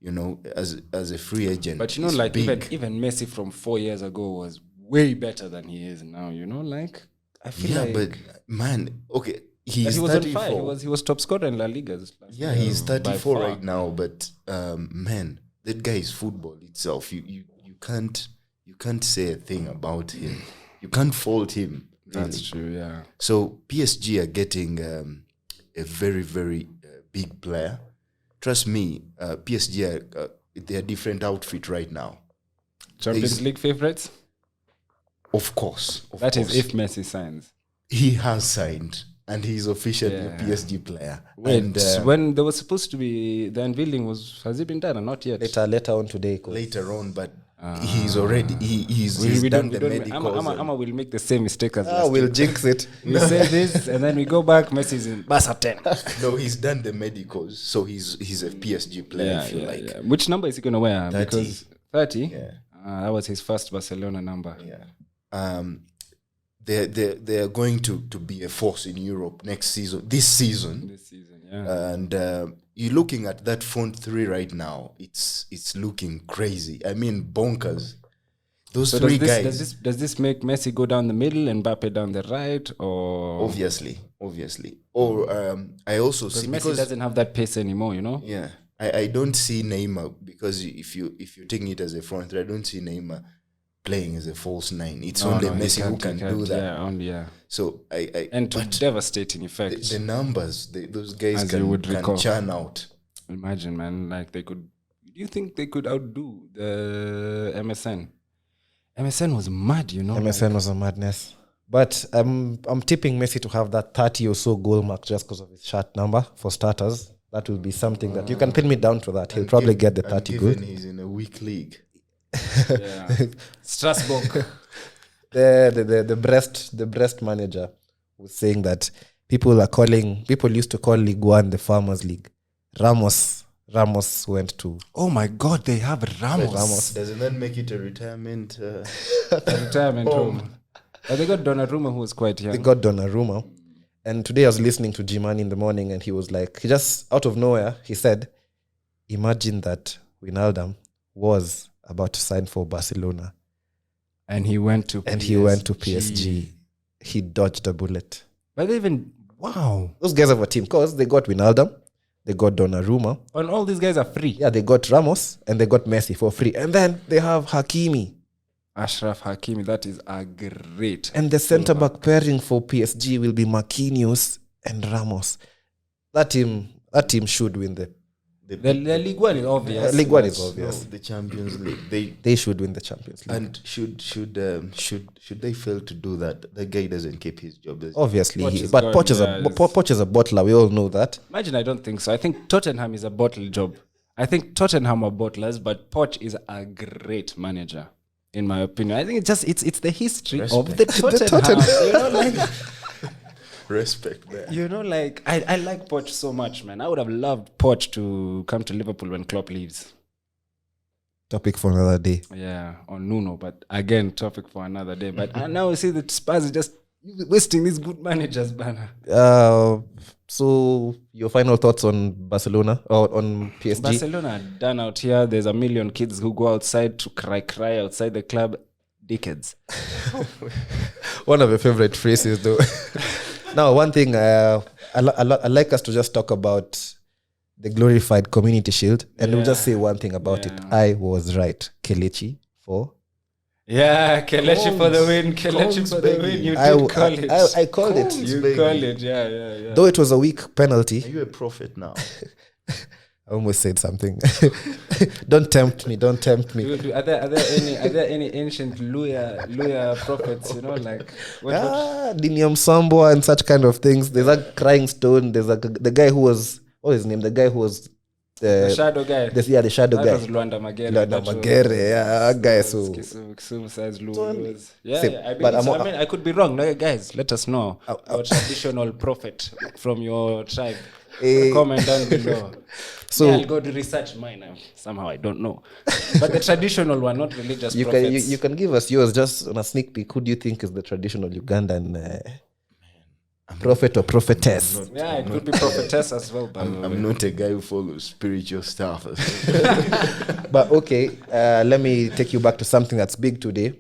As a free agent. But like even Messi from 4 years ago was way better than he is now. Like I feel like. But man, okay, he was 34. on fire. He was top scorer in La Liga. Yeah, he's 34 right now. But man, that guy is football itself. You can't say a thing about him. You can't fault him. Really. That's true. Yeah. So PSG are getting a very very big player. Trust me, PSG they're a different outfit right now. Champions League favorites? Of course. That is if Messi signs. He has signed, and he's officially a PSG player. Wait, and, when there was supposed to be the unveiling, has it been done or not yet? Later on today. Later on, but he's already he's done the medicals. Ama will make the same mistake as last We'll year. jinx it. We say this and then we go back. Messi's in Barca 10. No, he's done the medicals, so he's a PSG player. If you like. Yeah. Which number is he gonna wear? 30. Because 30. Yeah. That was his first Barcelona number. Yeah. They're going to be a force in Europe this season. This season, yeah. And you're looking at that front three right now. It's looking crazy. I mean, bonkers. Those three guys. Does this make Messi go down the middle and Mbappe down the right, or obviously? Or I also see Messi doesn't have that pace anymore. Yeah, I don't see Neymar, because if you're taking it as a front three, I don't see Neymar playing as a false nine. It's only Messi who can do that. Yeah. So to devastating effect. The numbers those guys can churn out. Imagine, man. Like they could. Do you think they could outdo the MSN? MSN was mad, you know. MSN was a madness. But I'm tipping Messi to have that 30 or so goal mark just because of his shirt number for starters. That will be something that you can pin me down to that. He'll probably get the 30 goal. Given he's in a weak league. Yeah. Strasbourg. The Brest manager was saying that people used to call League One the Farmers League. Ramos went to. Oh my God, they have Ramos. Doesn't that make it a retirement? Home. But they got Donnarumma, who was quite young. They got Donnarumma. And today I was listening to G-Man in the morning, and he was like, he just, out of nowhere, he said, imagine that Wijnaldum was about to sign for Barcelona. And he went to PSG. He dodged a bullet. But wow. Those guys have a team, because they got Wijnaldum, they got Donnarumma. And all these guys are free. Yeah, they got Ramos, and they got Messi for free. And then they have Hakimi. Ashraf Hakimi, that is a great. And the centre-back pairing for PSG will be Marquinhos and Ramos. That team should win the League One is obvious. League One is obvious. No, the Champions League. They should win the Champions League. And should they fail to do that, the guy doesn't keep his job. Obviously, Poch Poch is a bottler. We all know that. Imagine, I don't think so. I think Tottenham is a bottle job. I think Tottenham are bottlers, but Poch is a great manager, in my opinion. I think it's the history of the Tottenham. You know, like, respect there. you know, like I like Poch so much, man. I would have loved Poch to come to Liverpool when Klopp leaves. Topic for another day. Yeah, on Nuno, but again, topic for another day. But now we see that Spurs is just wasting these good managers, banner. So your final thoughts on Barcelona or on PSG? Barcelona are done out here. There's a million kids who go outside to cry outside the club. Dickheads. One of your favorite phrases, though. Now, one thing I like us to just talk about the glorified Community Shield, and we'll just say one thing about it. I was right. Kelechi for. Yeah, Kelechi for the win. Kelechi for the win. You did call it. I called it. You called it. Yeah. Though it was a weak penalty. Are you a prophet now? I almost said something. Don't tempt me. Are there any ancient Luya prophets? You know, like Diniam Samboa and such kind of things. There's a crying stone. There's the guy who was, what is his name? The guy who was the shadow guy. The shadow guy. That was Luanda Magere. Yeah, guy. So I could be wrong. No, guys, let us know our traditional prophet from your tribe. Comment down below. So I'll go to research mine. Somehow I don't know, but the traditional one, not religious prophets. You can give us yours just on a sneak peek. Who do you think is the traditional Ugandan prophet or prophetess? Yeah, it could be prophetess as well. I'm not a guy who follows spiritual stuff. But okay, let me take you back to something that's big today.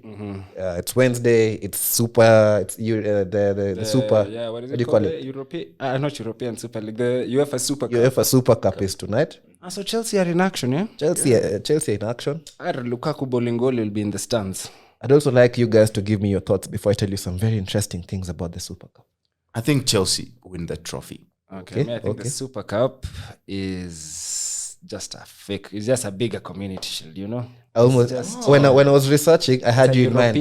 It's Wednesday. It's super. It's the super. Yeah, what do you call it? European, not European Super League. The UEFA Super Cup. UEFA Super Cup is tonight. So Chelsea are in action, yeah. Chelsea in action. Lukaku bowling goal will be in the stands. I'd also like you guys to give me your thoughts before I tell you some very interesting things about the Super Cup. I think Chelsea win the trophy. Okay. I think the Super Cup is just a fake. It's just a bigger community shield, you know. When I was researching, I had you in mind.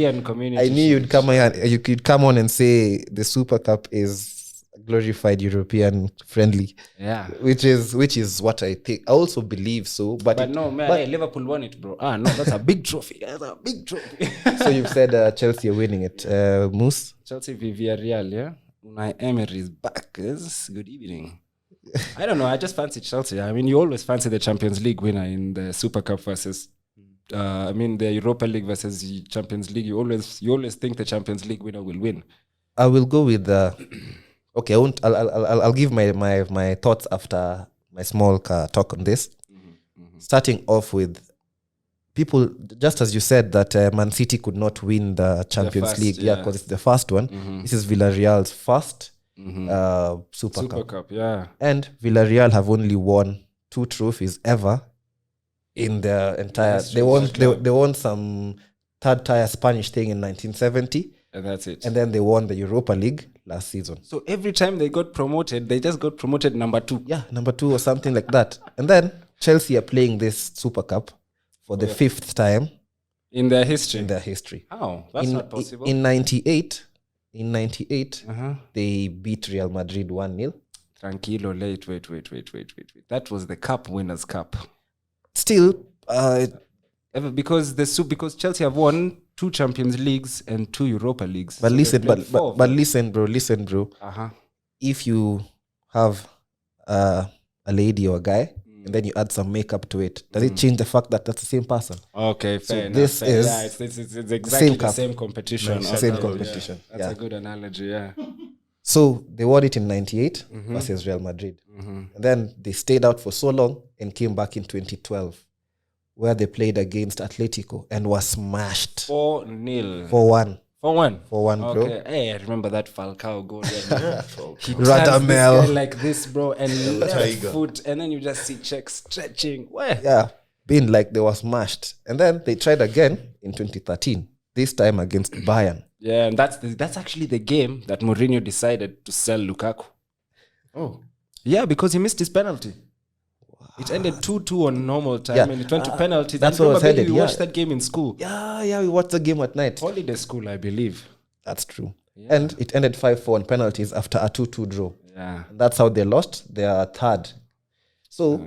I knew you'd come on. You could come on and say the Super Cup is glorified European friendly. Yeah, which is what I think. I also believe so. But no, man, hey, Liverpool won it, bro. No, that's a big trophy. That's a big trophy. So you've said Chelsea are winning it. Moose? Chelsea v Villarreal, yeah. Unai Emery is back. Good evening. I don't know. I just fancy Chelsea. I mean, you always fancy the Champions League winner in the Super Cup versus, the Europa League versus the Champions League. You always think the Champions League winner will win. I will go with okay. I'll give my thoughts after my small talk on this. Starting off with people, just as you said that Man City could not win the Champions League, because it's the first one. This is Villarreal's first Super Cup, yeah. And Villarreal have only won 2 trophies ever in their entire. They won some third tier Spanish thing in 1970, and that's it. And then they won the Europa League last season. So every time they got promoted, they just got promoted number 2. Yeah, number 2 or something like that. And then Chelsea are playing this Super Cup for the 5th time In their history. in their history. How? That's not possible. In 98, they beat Real Madrid 1-0. Tranquilo, wait. That was the Cup Winners' Cup. Still, Because Chelsea have won 2 Champions Leagues and 2 Europa Leagues. but So listen, they played four. but listen, bro. Uh-huh. If you have a lady or a guy, and then you add some makeup to it, does it change the fact that that's the same person? Okay, fair enough. this fair. is Yeah, it's exactly the cup. same competition. Same Okay, competition. Yeah. That's Yeah. a good analogy, yeah. So they won it in 98 versus Real Madrid. And then they stayed out for so long and came back in 2012, where they played against Atletico and was smashed 4-0. 4-1. 4-1. 4-1, bro. Okay. Hey, I remember that Falcao goal. He Radamel. like this, bro, and left Tiger. foot, and then you just see Czech stretching. Where? Yeah, being like they were smashed. And then they tried again in 2013, this time against Bayern. Yeah, and that's actually the game that Mourinho decided to sell Lukaku. Oh. Yeah, because he missed his penalty. It ended 2-2 on normal time, Yeah. and it went to penalties. That's And what I was remember, headed, we yeah. watched that game in school. Yeah, we watched the game at night. Holiday school, I believe. That's true. And it ended 5-4 on penalties after a 2-2 draw. Yeah. And that's how they lost their third. So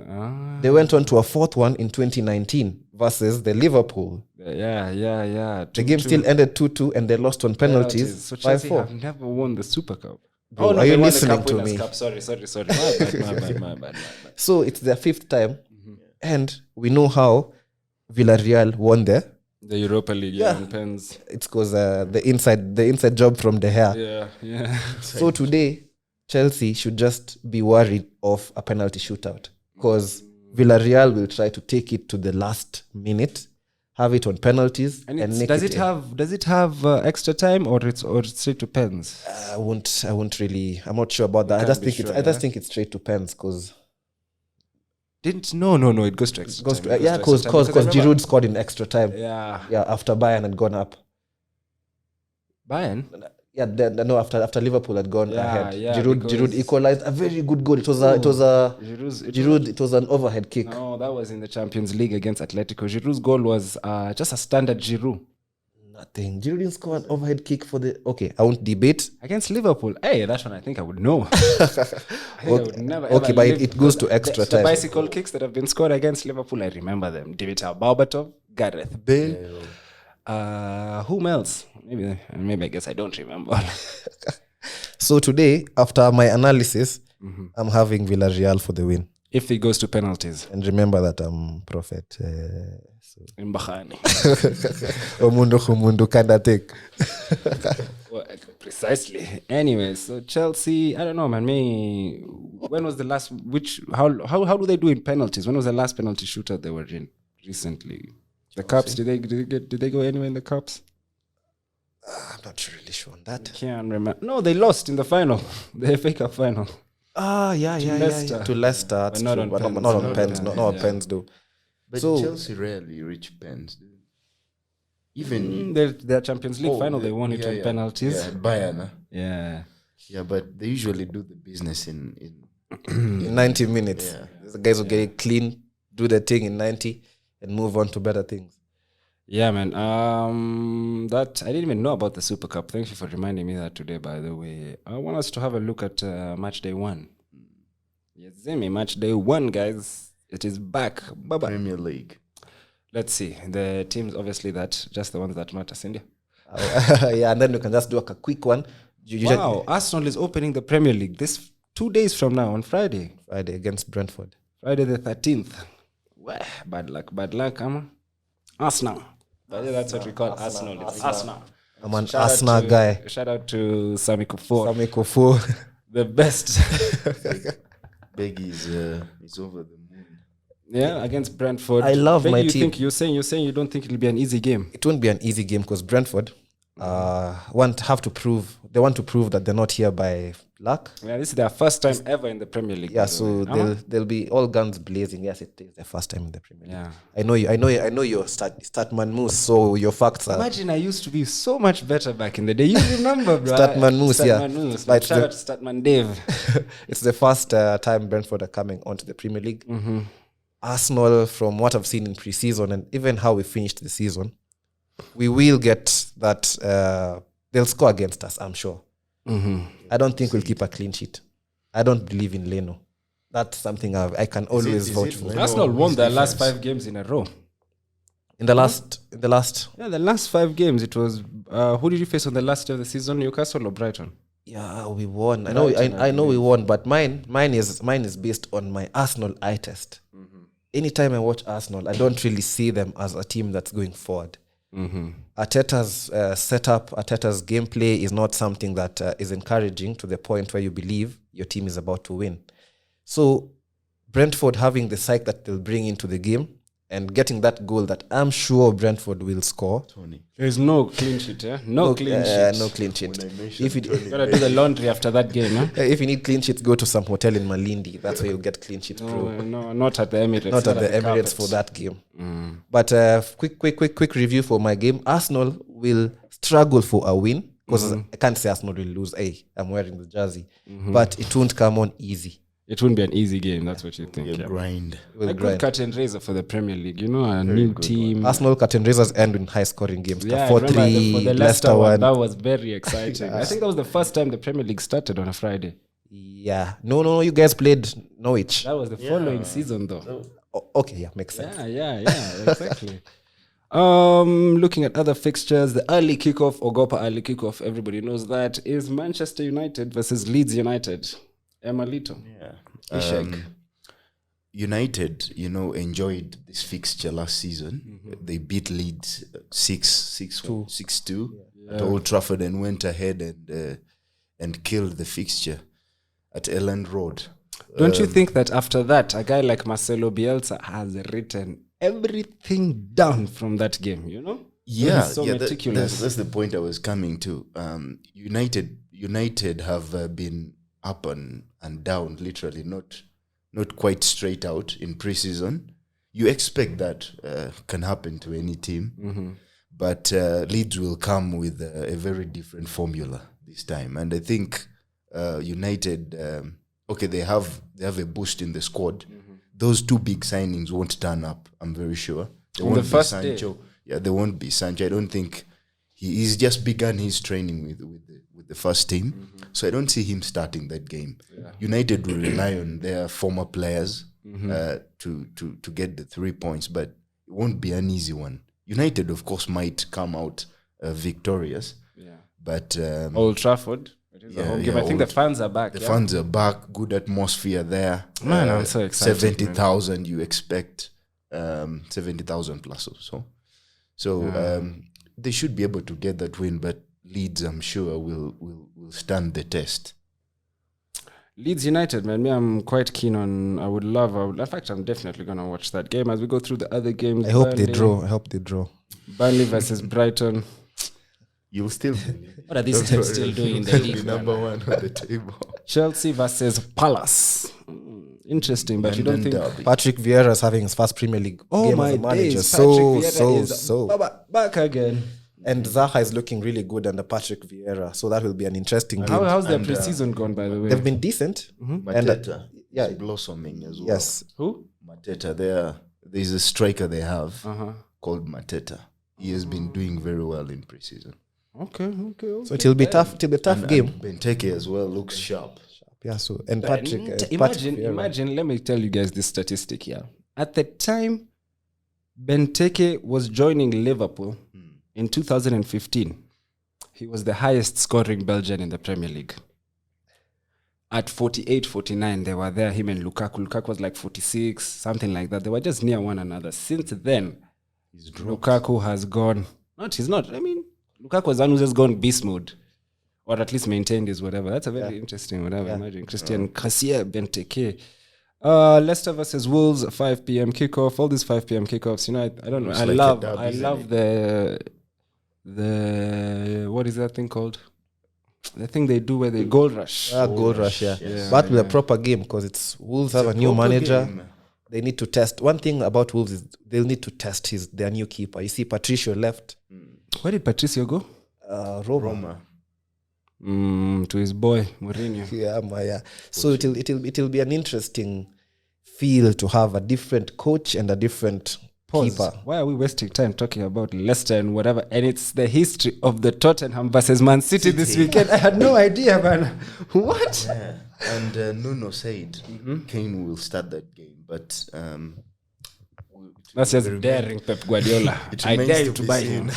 they went on to a 4th one in 2019 versus the Liverpool. Yeah. The game still ended 2-2 and they lost on penalties So Chelsea 5-4. have never won the Super Cup. Bro, no, are you they won the listening Cup to Winners' me? Cup. Sorry. My bad. So it's their 5th time. And we know how Villarreal won there. The Europa League, Yeah. and Pens. It's because the inside job from De Gea. Yeah. So today, Chelsea should just be worried of a penalty shootout because Villarreal will try to take it to the last minute, have it on penalties, And and make does it it have extra time or it's straight to pens? I won't really. I'm not sure about that. I can't just be think sure, I just think it's straight to pens because No, it goes to extra time. It goes to extra time. because I remember- Giroud scored in extra time. Yeah. After Bayern had gone up. Bayern? Yeah, after Liverpool had gone ahead. because- Giroud equalized a very good goal. It was an overhead kick. No, that was in the Champions League against Atletico. Giroud's goal was just a standard Giroud. Nothing. Giroud didn't score an overhead kick for the. Okay, I won't debate. Against Liverpool. Hey, that one I think I would know. I would never, Okay, ever but live- it goes to extra the time. bicycle kicks that have been scored against Liverpool, I remember them. Dimitar Berbatov, Gareth Bale. Whom else? Maybe I guess I don't remember. So today, after my analysis, I'm having Villarreal for the win. If it goes to penalties. And remember that I'm prophet. In Bahani. Omundu kind of thing. Well, precisely. Anyway, so Chelsea, I don't know, man. When was the last? How do they do in penalties? When was the last penalty shootout they were in recently? The cups? Did they go anywhere in the cups? I'm not really sure on that. Can't remember. No, they lost in the final, the FA Cup final. Yeah. Leicester. To Leicester, that's But not true, on but pens. not on Not pens. on Not pens, on yeah. pens, though. But So- Chelsea rarely reach pens. Do they? Even Their Champions League final, they won it on yeah. penalties. Yeah, Bayern. Huh? Yeah. Yeah, but they usually do the business in In 90 minutes. Yeah. The guys will get it clean, do the thing in 90, and move on to better things. Yeah, man. That I didn't even know about the Super Cup. Thank you for reminding me that today, by the way. I want us to have a look at match day 1. Yes, match day 1, guys. It is back. Bye-bye. Premier League. Let's see. The teams, obviously, just the ones that matter, Cindy. Yeah, and then we can just do a quick one. Wow, Arsenal is opening the Premier League this 2 days from now on Friday. Friday against Brentford. Friday the 13th. Well, bad luck, Arsenal. That's what we call Arsenal. It's Arsenal. I'm an Shout out Arsenal to- guy. Shout out to Sami Kufuor, Sami Kufuor. the best. Beggy is over the moon. Yeah, against Brentford. I love Beggy, my you team. Think you're saying you don't think it'll be an easy game. It won't be an easy game because Brentford have to prove they want to prove that they're not here by luck. Yeah, this is their first time ever in the Premier League. Yeah, so they'll be all guns blazing. Yes, it is their first time in the Premier League. Yeah. I know you're Statman Moose, so your facts are. Imagine I used to be so much better back in the day. You remember, bro? Statman Moose, yeah. Moose. But Shout out to Statman Dave. It's the first time Brentford are coming onto the Premier League. Arsenal, from what I've seen in pre-season and even how we finished the season, we will get that. They'll score against us, I'm sure. I don't think we'll keep a clean sheet. I don't believe in Leno. That's something I can always vouch for. Arsenal won their last 5 games in a row. In the last. Yeah, the last 5 games. It was who did you face on the last day of the season? Newcastle or Brighton? Yeah, we won. I know we won, but mine is based on my Arsenal eye test. Anytime I watch Arsenal, I don't really see them as a team that's going forward. Arteta's setup, Arteta's gameplay is not something that is encouraging to the point where you believe your team is about to win. So Brentford having the psyche that they'll bring into the game and getting that goal that I'm sure Brentford will score. There's no clean sheet, yeah? No clean sheet. No clean sheet. If you gotta do the laundry after that game, huh? if you need clean sheets, go to some hotel in Malindi. That's where you'll get clean sheets, bro. No, not at the Emirates. Not at the Emirates for that game. But quick review for my game. Arsenal will struggle for a win because I can't say Arsenal will lose. Hey, I'm wearing the jersey. But it won't come on easy. It wouldn't be an easy game, that's what you think. Yeah. Grind. A good curtain raiser for the Premier League, a new team. Arsenal curtain raisers end in high scoring games. Yeah, 4-3, for the Leicester one. That was very exciting. I think that was the first time the Premier League started on a Friday. Yeah. No, you guys played Norwich. That was the following season, though. Okay, yeah, makes sense. Yeah, exactly. Looking at other fixtures, the early kickoff, Ogopa early kickoff, everybody knows that, is Manchester United versus Leeds United. Emalito. Yeah. United, enjoyed this fixture last season. They beat Leeds 6-2 at Old Trafford and went ahead and killed the fixture at Elland Road. Don't you think that after that, a guy like Marcelo Bielsa has written everything down from that game, Yeah, so meticulous. That's the point I was coming to. United have been up and down, literally, not quite straight out in preseason. You expect that can happen to any team, but Leeds will come with a very different formula this time. And I think United, they have a boost in the squad. Those 2 big signings won't turn up, I'm very sure. They won't be Sancho. Yeah, they won't be Sancho. I don't think he's just begun his training with the first team. So I don't see him starting that game. United will rely on their former players to get the 3 points, but it won't be an easy one. United, of course, might come out victorious. Yeah. But Old Trafford. It is a home game. I think the fans are back. The fans are back. Good atmosphere there. Man, I'm so excited. 70,000 you expect. 70,000 plus or so. They should be able to get that win, but Leeds, I'm sure, will stand the test. Leeds United, man. Me, I'm quite keen on. In fact, I'm definitely going to watch that game as we go through the other games. I hope they draw. Burnley versus Brighton. You'll still. What are these teams still doing in the league? Number 1 on the table. Chelsea versus Palace. Interesting, but London you don't think derby. Patrick Vieira is having his first Premier League game as a manager. Back again. And Zaha is looking really good under Patrick Vieira, so that will be an interesting game. How's their pre-season gone, by the way? They've been decent. Mateta is blossoming as well. Yes. Who? Mateta. There's a striker they have called Mateta. He has been doing very well in pre-season. Okay. So it'll be tough. It'll be a tough game. And Benteke as well looks sharp. Yeah. So and Patrick. Imagine. Let me tell you guys this statistic here. At the time, Benteke was joining Liverpool in 2015. He was the highest scoring Belgian in the Premier League. At 48, 49, they were there. Him and Lukaku. Lukaku was like 46, something like that. They were just near one another. Since then, Lukaku has gone. He's not. I mean, Lukaku was one who's just gone beast mode, or at least maintained his whatever. That's a very interesting whatever. Imagine Christian Benteke. Leicester versus Wolves, 5 p.m. kickoff. All these 5 p.m. kickoffs, I don't know. I love the what is that thing called? The thing they do where they gold rush. Gold rush, yeah. yes. But with a proper game, because it's Wolves have a new proper manager. game. They need to test. One thing about Wolves is they'll need to test their new keeper. You see, Patricio left. Where did Patricio go? Roma. To his boy Mourinho. Yeah. So it'll be an interesting feel to have a different coach and a different keeper. Why are we wasting time talking about Leicester and whatever? And it's the history of the Tottenham versus Man City this weekend. I had no idea, man. What? Yeah. And Nuno said Kane will start that game, but that's just daring Pep Guardiola. I remains dare you to to be buy seen. him.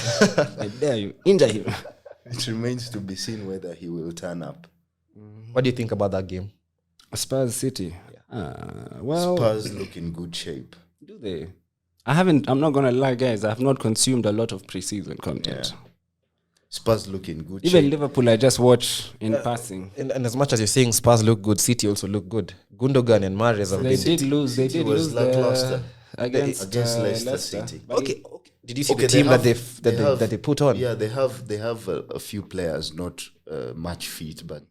I dare you. Injure him. it remains to be seen whether he will turn up. What do you think about that game? Spurs City. Well, Spurs look in good shape. do they? I'm not gonna lie, guys. I have not consumed a lot of preseason content. Yeah. Spurs look in good Even shape. Liverpool, I just watch in passing. And as much as you're saying Spurs look good, City also look good. Gundogan and Mahrez have They been... did lose. They City did was lose lackluster against Leicester City. But Okay. Did you see Okay, the team they that have- they put on? Yeah, they have a few players not match fit, but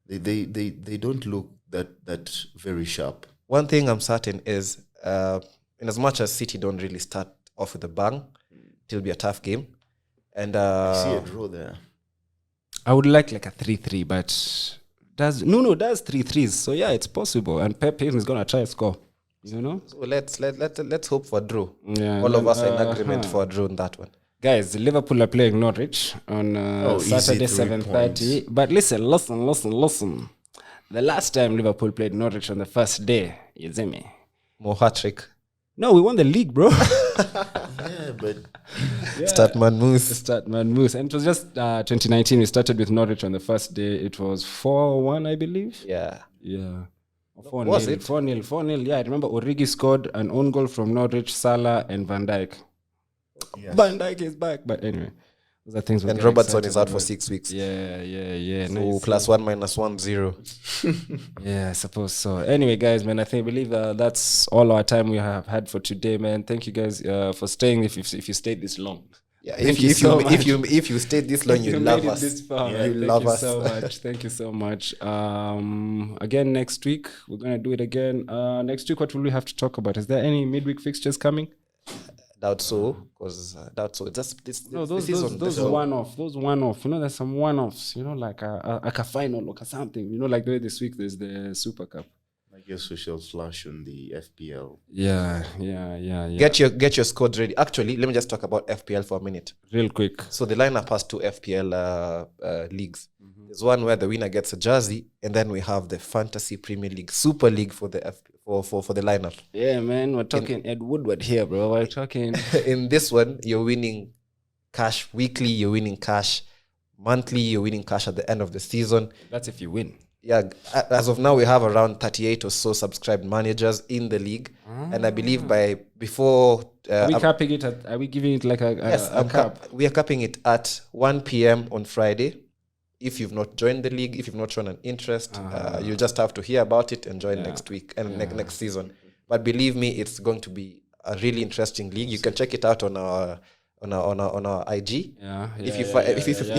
they don't look that very sharp. One thing I'm certain is, in as much as City don't really start off with a bang, it'll be a tough game. And I see a draw there. I would like a 3-3, but Nuno does 3-3s, so yeah, it's possible. And Pep is gonna try and score. You know? so let's hope for a draw. Yeah. All of us are in agreement for a draw in that one. Guys, Liverpool are playing Norwich on easy Saturday 3 7:30. But listen. The last time Liverpool played Norwich on the first day, you see me? More hat-trick. No, we won the league, bro. Yeah, but Statman Moose. Statman Moose. And it was just 2019. We started with Norwich on the first day. It was 4-1, I believe. Yeah. Yeah. 4-0. Was it? 4-0. Yeah, I remember Origi scored an own goal from Norwich, Salah, and Van Dijk. yes. Van Dijk is back. But anyway, those are things. And Robertson is out for 6 weeks. Yeah. So nice. +1 -1 0. Yeah, I suppose so. Anyway, guys, man, I believe that's all our time we have had for today, man. Thank you guys for staying. If you stayed this long, Yeah, Thank you so much. if you stayed this long, you love made it us. this far. Yeah, you Thank love you us. so much. Thank you so much. Again next week we're gonna do it again. Next week, what will we have to talk about? Is there any midweek fixtures coming? Doubt so, because doubt so. Just this. No, this those season, Those one-off. You know, there's some one-offs. You know, like a final or something. You know, like the way this week there's the Super Cup. I guess we shall flash on the FPL. Yeah. Get your squad ready. Actually, let me just talk about FPL for a minute. Real quick. So the lineup has 2 FPL leagues. There's one where the winner gets a jersey, and then we have the Fantasy Premier League Super League for the for the lineup. Yeah, man, we're talking Ed Woodward here, bro. We're talking. In this one, you're winning cash weekly, you're winning cash monthly, you're winning cash at the end of the season. That's if you win. Yeah, as of now, we have around 38 or so subscribed managers in the league, and I believe before Are we capping it at? Are we giving it like a cap? we are capping it at 1 p.m. on Friday. If you've not joined the league, if you've not shown an interest, you just have to hear about it and join next week and next season. But believe me, it's going to be a really interesting league. You can check it out on our IG. If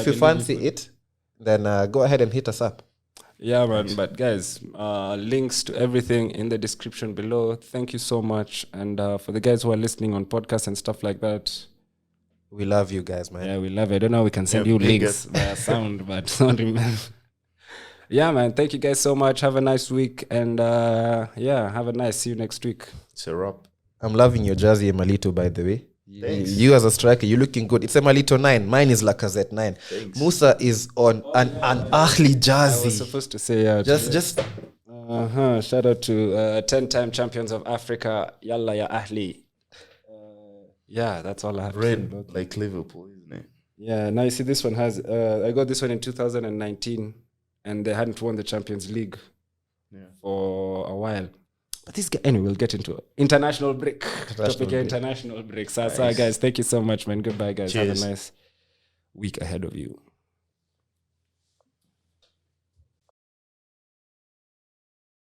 you fancy it, then go ahead and hit us up. Yeah, man. But guys, links to everything in the description below. Thank you so much. And for the guys who are listening on podcasts and stuff like that, we love you guys, man. yeah, we love it. I don't know how we can send you links via sound, but don't remember. Yeah, man. Thank you guys so much. Have a nice week. And have a nice. See you next week. It's a wrap. I'm loving your jersey, Emalito, by the way. Thanks. You as a striker, you're looking good. It's Emalito 9. Mine is Lacazette 9. Thanks. Musa is on an Ahli I was jersey. supposed to say Just shout out to 10-time champions of Africa. Yalla ya Ahli. Yeah, that's all I have to say about Red, that. like Liverpool, isn't it? Yeah, now you see this one has I got this one in 2019 and they hadn't won the Champions League for a while. But this guy, anyway, we'll get into it. International break. International break. So, guys, thank you so much, man. Goodbye, guys. Cheers. Have a nice week ahead of you.